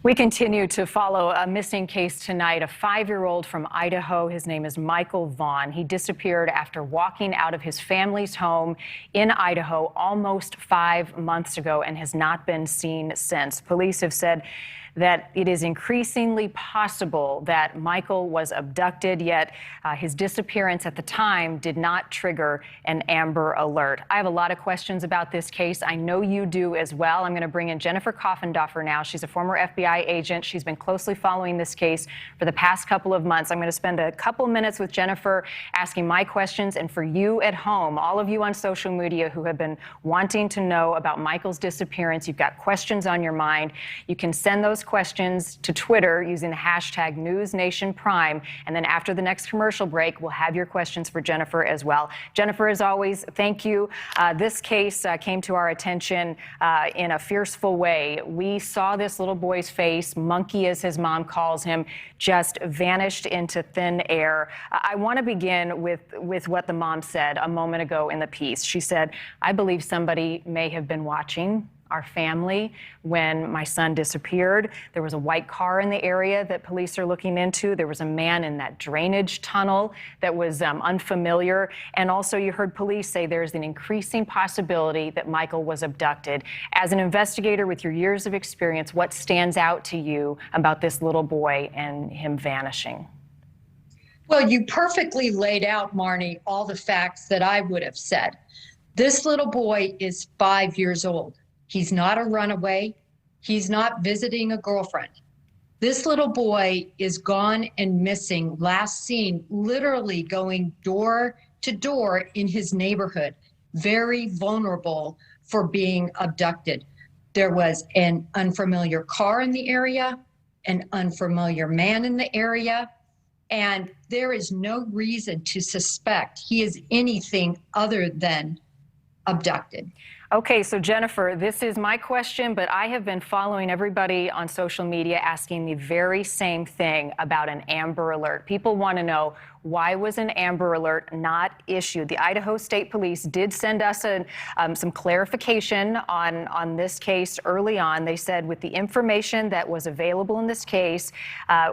We continue to follow a missing case tonight, a 5-year-old from Idaho. His name is Michael Vaughn. He disappeared after walking out of his family's home in Idaho almost 5 months ago and has not been seen since. Police have said that it is increasingly possible that Michael was abducted, yet his disappearance at the time did not trigger an Amber Alert. I have a lot of questions about this case. I know you do as well. I'm going to bring in Jennifer Coffendorfer now. She's a former FBI agent. She's been closely following this case for the past couple of months. I'm going to spend a couple minutes with Jennifer asking my questions, and for you at home, all of you on social media who have been wanting to know about Michael's disappearance, you've got questions on your mind, you can send those questions to Twitter using the hashtag NewsNationPrime. And then after the next commercial break, we'll have your questions for Jennifer as well. Jennifer, as always, thank you. This case came to our attention in a fearful way. We saw this little boy's face, Monkey as his mom calls him, just vanished into thin air. I want to begin with what the mom said a moment ago in the piece. She said, "I believe somebody may have been watching our family when my son disappeared. There was a white car in the area that police are looking into. There was a man in that drainage tunnel that was unfamiliar. And also you heard police say there's an increasing possibility that Michael was abducted." As an investigator with your years of experience, what stands out to you about this little boy and him vanishing? Well, you perfectly laid out, Marnie, all the facts that I would have said. This little boy is 5 years old. He's not a runaway. He's not visiting a girlfriend. This little boy is gone and missing, last seen literally going door to door in his neighborhood, very vulnerable for being abducted. There was an unfamiliar car in the area, an unfamiliar man in the area, and there is no reason to suspect he is anything other than abducted. Okay, so Jennifer, this is my question, but I have been following everybody on social media asking the very same thing about an Amber Alert. People want to know, why was an Amber Alert not issued? The Idaho State Police did send us some clarification on this case early on. They said with the information that was available in this case,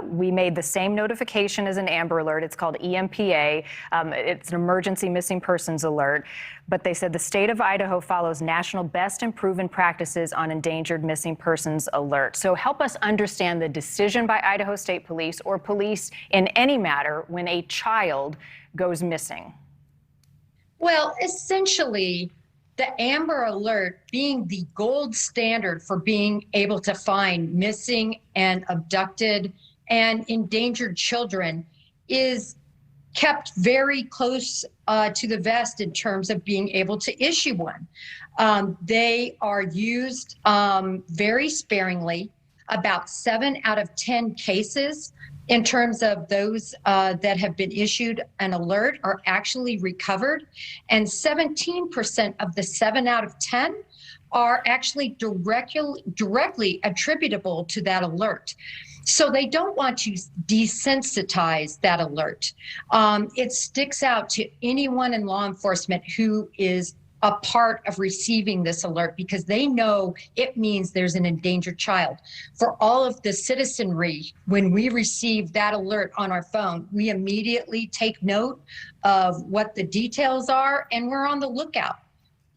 we made the same notification as an Amber Alert. It's called EMPA. It's an emergency missing persons alert. But they said the state of Idaho follows national best and proven practices on endangered missing persons alert. So help us understand the decision by Idaho State Police or police in any matter when a child goes missing. Well, essentially, the Amber Alert being the gold standard for being able to find missing and abducted and endangered children is kept very close to the vest in terms of being able to issue one. They are used very sparingly. About 7 out of 10 cases in terms of those that have been issued an alert are actually recovered, and 17% of the 7 out of 10 are actually directly attributable to that alert. So they don't want to desensitize that alert. It sticks out to anyone in law enforcement who is a part of receiving this alert because they know it means there's an endangered child. For all of the citizenry, when we receive that alert on our phone, we immediately take note of what the details are and we're on the lookout.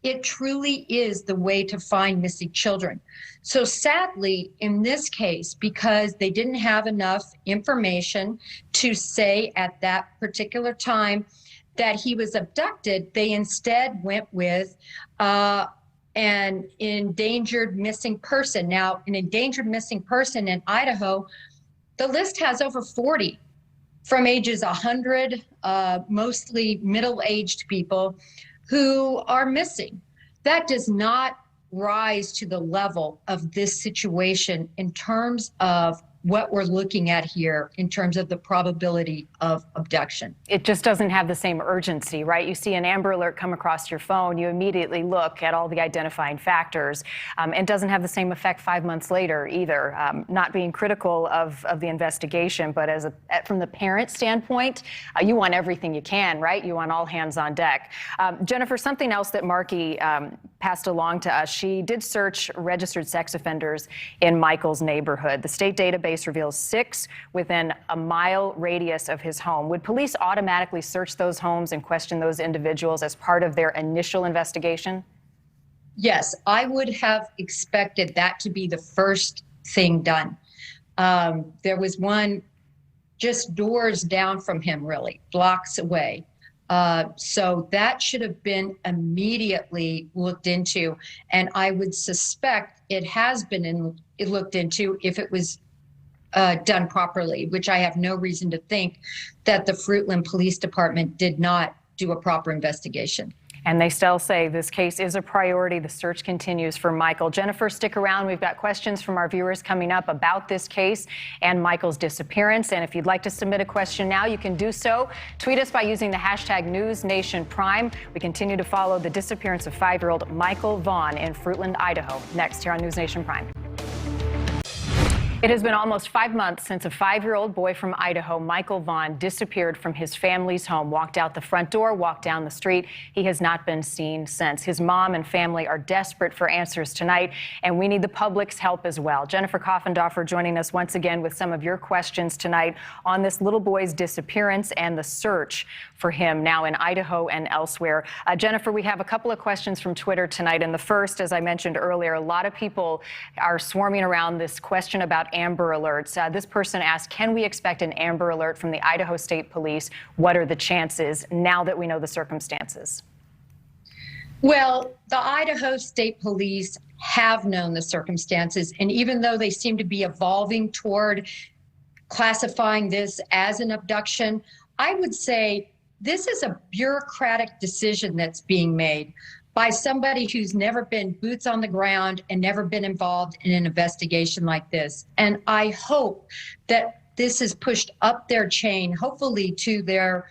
It truly is the way to find missing children. So sadly, in this case, because they didn't have enough information to say at that particular time that he was abducted, they instead went with an endangered missing person. Now, an endangered missing person in Idaho, the list has over 40 from ages 100, mostly middle-aged people who are missing. That does not rise to the level of this situation in terms of what we're looking at here in terms of the probability of abduction. It just doesn't have the same urgency, right? You see an Amber Alert come across your phone, you immediately look at all the identifying factors. It doesn't have the same effect 5 months later either. Not being critical of the investigation, but from the parent standpoint, you want everything you can, right? You want all hands on deck. Jennifer, something else that Markey passed along to us. She did search registered sex offenders in Michael's neighborhood. The state database reveals 6 within a mile radius of his home. Would police automatically search those homes and question those individuals as part of their initial investigation? Yes, I would have expected that to be the first thing done. There was one just doors down from him, really, blocks away. So that should have been immediately looked into. And I would suspect it has been looked into if it was done properly, which I have no reason to think that the Fruitland Police Department did not do a proper investigation. And they still say this case is a priority. The search continues for Michael. Jennifer, stick around. We've got questions from our viewers coming up about this case and Michael's disappearance. And if you'd like to submit a question now, you can do so. Tweet us by using the hashtag NewsNationPrime. We continue to follow the disappearance of 5-year-old Michael Vaughn in Fruitland, Idaho. Next here on News Nation Prime. It has been almost 5 months since a 5-year-old boy from Idaho, Michael Vaughn, disappeared from his family's home, walked out the front door, walked down the street. He has not been seen since. His mom and family are desperate for answers tonight, and we need the public's help as well. Jennifer Koffendorfer joining us once again with some of your questions tonight on this little boy's disappearance and the search for him now in Idaho and elsewhere. Jennifer, we have a couple of questions from Twitter tonight, and the first, as I mentioned earlier, a lot of people are swarming around this question about Amber Alerts. This person asked, can we expect an Amber Alert from the Idaho State Police? What are the chances now that we know the circumstances? Well, the Idaho State Police have known the circumstances, and even though they seem to be evolving toward classifying this as an abduction, I would say this is a bureaucratic decision that's being made by somebody who's never been boots on the ground and never been involved in an investigation like this. And I hope that this is pushed up their chain, hopefully to their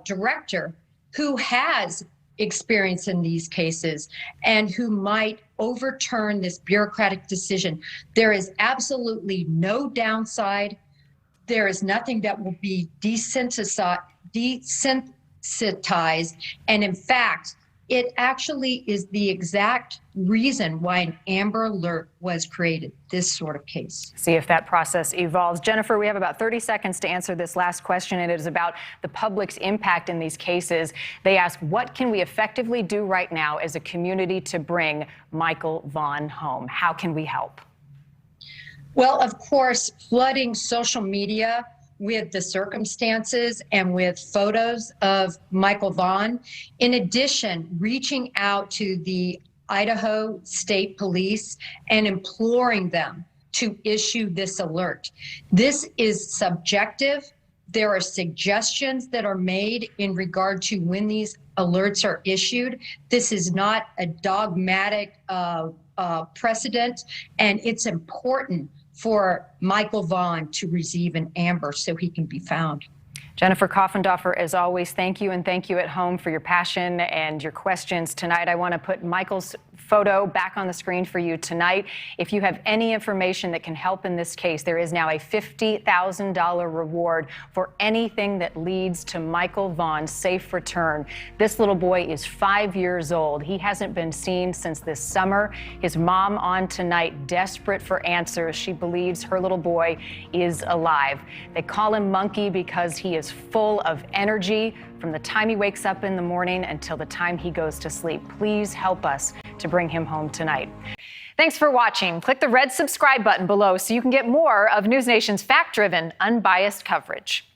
director, who has experience in these cases and who might overturn this bureaucratic decision. There is absolutely no downside. There is nothing that will be desensitized. And in fact, it actually is the exact reason why an Amber Alert was created, this sort of case. See if that process evolves. Jennifer, we have about 30 seconds to answer this last question, and it is about the public's impact in these cases. They ask, what can we effectively do right now as a community to bring Michael Vaughn home? How can we help? Well, of course, flooding social media with the circumstances and with photos of Michael Vaughn. In addition, reaching out to the Idaho State Police and imploring them to issue this alert. This is subjective. There are suggestions that are made in regard to when these alerts are issued. This is not a dogmatic precedent, and it's important for Michael Vaughn to receive an Amber so he can be found. Jennifer Koffendorfer, as always, thank you, and thank you at home for your passion and your questions tonight. I want to put Michael's photo back on the screen for you tonight. If you have any information that can help in this case, there is now a $50,000 reward for anything that leads to Michael Vaughn's safe return. This little boy is 5 years old. He hasn't been seen since this summer. His mom on tonight, desperate for answers. She believes her little boy is alive. They call him Monkey because he is full of energy from the time he wakes up in the morning until the time he goes to sleep. Please help us to bring him home tonight. Thanks for watching. Click the red subscribe button below so you can get more of News Nation's fact-driven, unbiased coverage.